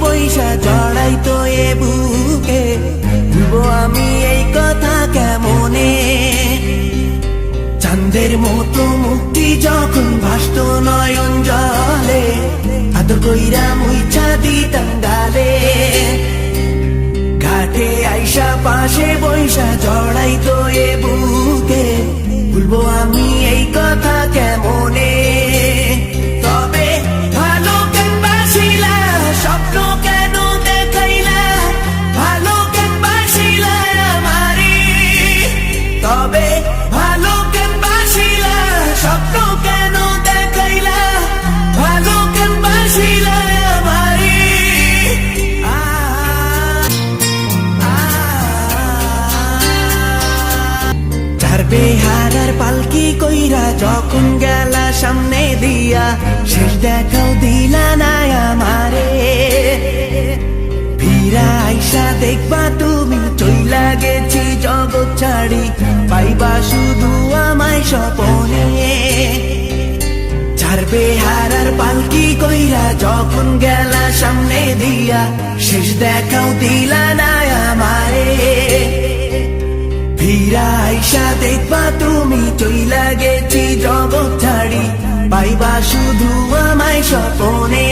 বৈশা জড়াইতো এ বুকে, ভুলবো আমি এই কথা কেমনে? চাঁদের মতো মুক্তি যখন ভাসত নয়ন জলে, আদর কইরা মুইছা দিতাম গালে। ঘাটে আইসা পাশে বৈশা জড়াইতো এ বুকে, ভুলবো আমি এই কথা কেমনে? তবে ভালো কেন বাসিলা, স্বপ্ন কেন দেখাইলা, ভালো কেন বাসিলা আমারে? তবে ভালো কেন বাসিলা, স্বপ্ন কেন দেখাইলা, ভালো কেন বাসিলা আমারে? চার বেহারার পালকি কইরা যখন গেলা সামনে দিয়া, শেষ দেখাও দিলা না আমারে। ফিরা আইসা দেখবা তুমি চইলা গেছি জগৎ ছাড়ি, পাইবা শুধু আমায় স্বপনে। চার বেহারার পালকি কইরা যখন গেলা সামনে দিয়া, শেষ দেখাও দিলা না আমারে। ফিরা আইসা দেখবা তুমি চইলা গেছি জগৎ ছাড়ি, পাইবা শুধু আমায় স্বপনে।